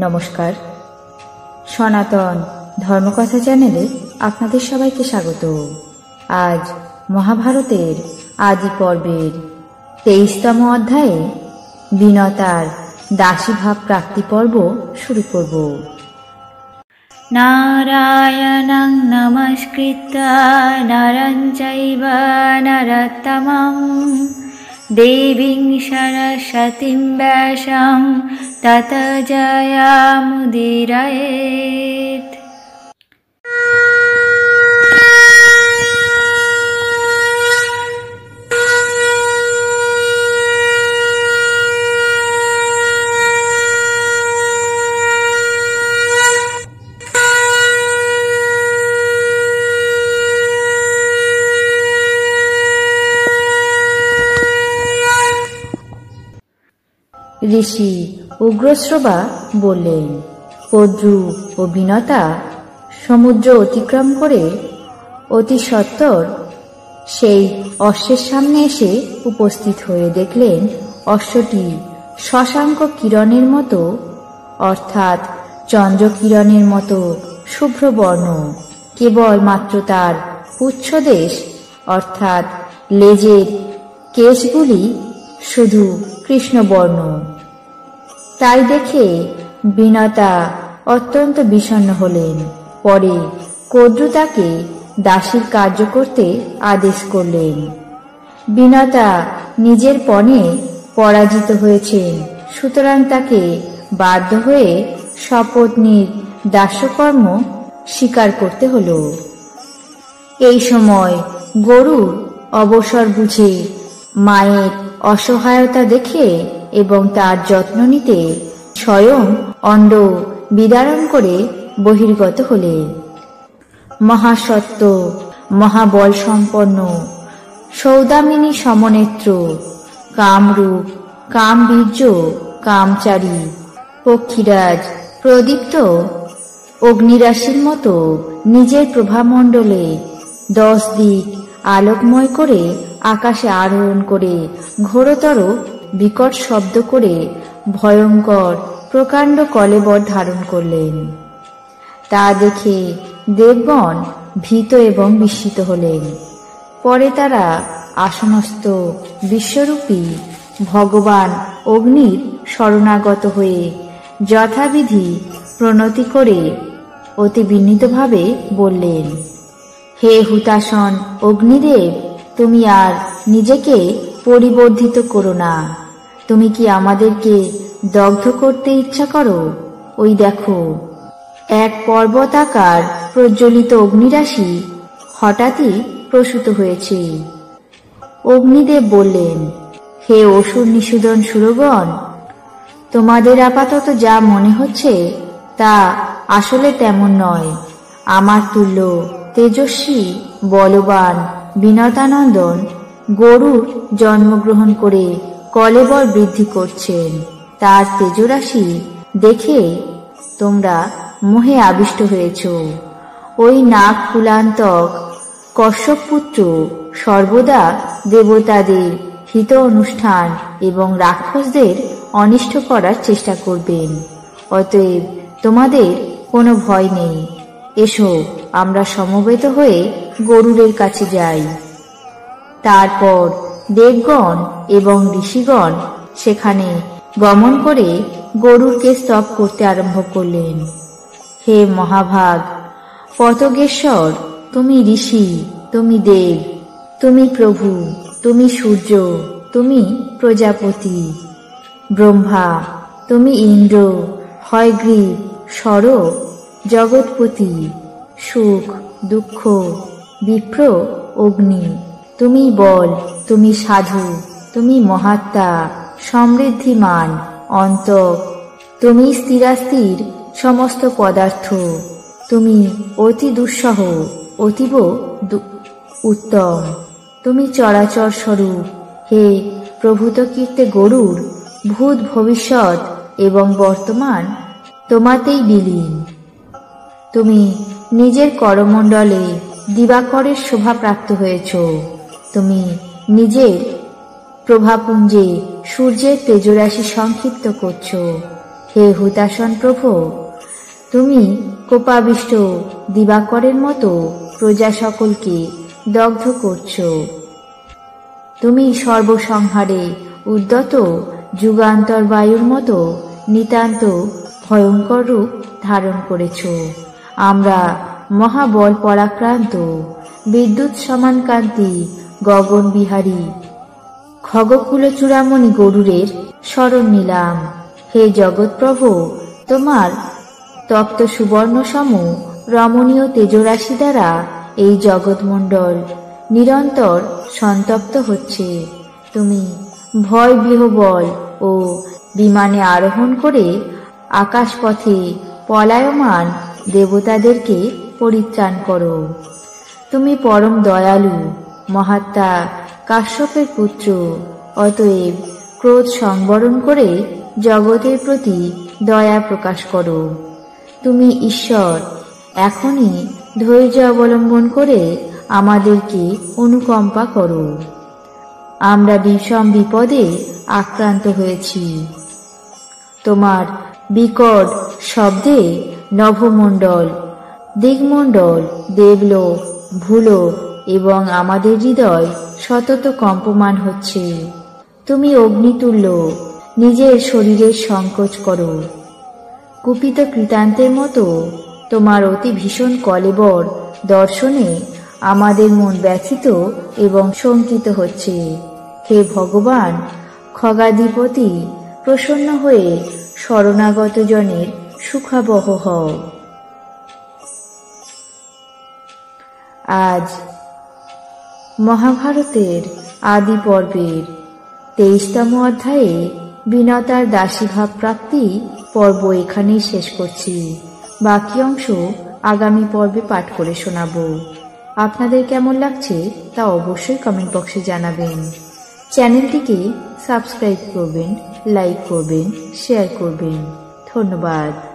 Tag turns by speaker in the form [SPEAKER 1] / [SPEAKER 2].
[SPEAKER 1] নমস্কার, সনাতন ধর্মকথা চ্যানেলে আপনাদের সবাইকে স্বাগত। আজ মহাভারতের আদি পর্বের 23তম অধ্যায়ে বিনতার দাসীভাব প্রাপ্তি পর্ব শুরু করব।
[SPEAKER 2] নারায়ণং নমস্কৃত্য নরং চৈব নরোত্তমং দেবীং সরস্বতীং ব্যাসং ততো জয়মুদীরয়েৎ।
[SPEAKER 1] ঋষি উগ্রশ্রবা বললেন, কদ্রু ও বিনতা সমুদ্র অতিক্রম করে অতি সত্বর সেই অশ্বের সামনে এসে উপস্থিত হয়ে দেখলেন অশ্বটি শশাঙ্ক কিরণের মতো, অর্থাৎ চন্দ্রকিরণের মতো শুভ্রবর্ণ। কেবল মাত্র তার পুচ্ছদেশ অর্থাৎ লেজের কেশগুলি শুধু কৃষ্ণবর্ণ। তাই দেখে বিনতা অত্যন্ত বিষণ্ণ হলেন। পরে কদ্রু তাকে দাসীর কার্য করতে আদেশ করলেন। বিনতা নিজের পণে পরাজিত হয়েছেন, সুতরাং তাকে বাধ্য হয়ে সপত্নীর দাস্যকর্ম স্বীকার করতে হল। এই সময় গরুর অবসর বুঝে মায়ের অসহায়তা দেখে এবং তার যত্ন নিতে স্বয়ং অণ্ড বিদারণ করে বহির্গত হলেন। মহাসত্ত্ব, মহাবল সম্পন্ন, সৌদামিনী সমনেত্র, কামরূপ, কামবীর্য, কামচারী, পক্ষীরাজ প্রদীপ্ত অগ্নিরাশির মতো নিজের প্রভামণ্ডলে 10 দিক আলোকময় করে আকাশে আরোহণ করে ঘোরতর বিকট শব্দ করে ভয়ঙ্কর প্রকাণ্ড কলেবর ধারণ করলেন। তা দেখে দেবগণ ভীত এবং বিস্মিত হলেন। পরে তারা আসনস্থ বিশ্বরূপী ভগবান অগ্নির শরণাগত হয়ে যথাবিধি প্রণতি করে অতি বিনীতভাবে বললেন, হে হুতাসন অগ্নিদেব, তুমি আর নিজেকে পরিবর্ধিত করো না। তুমি কি আমাদেরকে দগ্ধ করতে ইচ্ছা করো? ওই দেখো, এক পর্বতাকার প্রজ্বলিত অগ্নিরাশি হঠাৎই প্রসূত হয়েছে। অগ্নিদেব বললেন, হে অসুর নিষূদন সুরগণ, তোমাদের আপাতত যা মনে হচ্ছে তা আসলে তেমন নয়। আমার তুল্য তেজস্বী বলবান বিনতানন্দন গরুর জন্মগ্রহণ করে কলেবর বৃদ্ধি করছেন। তার তেজরাশি দেখে তোমরা মোহে আবিষ্ট হয়েছ। ওই নাগ কুলান্তক কশ্যপ পুত্র সর্বদা দেবতাদের হিত অনুষ্ঠান এবং রাক্ষসদের অনিষ্ট করার চেষ্টা করবেন। অতএব তোমাদের কোনো ভয় নেই। এসো, আমরা সমবেত হয়ে গরুরের কাছে যাই। তারপর দেবগণ এবং ঋষিগণ সেখানে গমন করে গরুরকে স্তব করতে আরম্ভ করলেন। হে মহাভাগ পতগেশ্বর, তুমি ঋষি, তুমি দেব, তুমি প্রভু, তুমি সূর্য, তুমি প্রজাপতি, ব্রহ্মা, তুমি ইন্দ্র, হয়গ্রীব, সর, জগৎপতি, সুখ, দুঃখ, বিপ্র, অগ্নি, তুমি বল, তুমি সাধু, তুমি মহাত্মা, সমৃদ্ধিমান, অন্তক, তুমি স্থিরাস্থির সমস্ত পদার্থ, তুমি অতি দুঃসহ, অতীব উত্তম, তুমি চরাচর স্বরূপ। হে প্রভূত কীর্তে গরুর, ভূত ভবিষ্যৎ এবং বর্তমান তোমাতেই বিলীন। তুমি নিজের করমণ্ডলে দিবাকরের শোভা প্রাপ্ত হয়েছ। তুমি নিজের প্রভাপুঞ্জে সূর্যের তেজরাশি সংক্ষিপ্ত করছ। হে হুতাশন প্রভু, তুমি কোপাবিষ্ট দিবাকরের মতো প্রজা সকলকে দগ্ধ করছ। তুমি সর্বসংহারে উদ্যত যুগান্তর বায়ুর মতো নিতান্ত ভয়ঙ্কর রূপ ধারণ করেছ। আমরা মহাবল পরাক্রান্ত বিদ্যুৎ সমান কান্তি গগন বিহারী খগকুল চূড়ামণি গরুরের শরণ নিলাম। হে জগৎ প্রভু, তোমার তপ্ত সুবর্ণ সম রমণীয় তেজরাশি দ্বারা এই জগৎমণ্ডল নিরন্তর সন্তপ্ত হচ্ছে। তুমি ভয় বিহ্বল ও বিমানে আরোহণ করে আকাশপথে পলায়মান দেবতাদেরকে পরিত্রাণ করো। তুমি পরম দয়ালু মহাত্মা কাশ্যপের পুত্র, অতএব ক্রোধ সংবরণ করে জগতের প্রতি দয়া প্রকাশ করো। তুমি ঈশ্বর, এখনই ধৈর্য অবলম্বন করে আমাদেরকে অনুকম্পা করো। আমরা বিষম বিপদে আক্রান্ত হয়েছি। তোমার বিকট শব্দে নভমণ্ডল, দিগমণ্ডল, দেবলোক, ভূলোক এবং আমাদের হৃদয় সতত কম্পমান হচ্ছে। তুমি অগ্নিতুল্য নিজের শরীরের সংকোচ করো। কুপিত কৃতান্তের মতো তোমার অতি ভীষণ কলেবর দর্শনে আমাদের মন ব্যথিত এবং শঙ্কিত হচ্ছে। হে ভগবান খগাধিপতি, প্রসন্ন হয়ে শরণাগত জনের সুখাবহ হও। আজ মহাভারতের আদি পর্বের 23তম অধ্যায়ে বিনতার দাসীভাব প্রাপ্তি পর্ব এখানেই শেষ করছি। বাকি অংশ আগামী পর্বে পাঠ করে শোনাব। আপনাদের কেমন লাগছে তা অবশ্যই কমেন্ট বক্সে জানাবেন। চ্যানেলটিকে সাবস্ক্রাইব করবেন, লাইক করবেন, শেয়ার করবেন। ধন্যবাদ।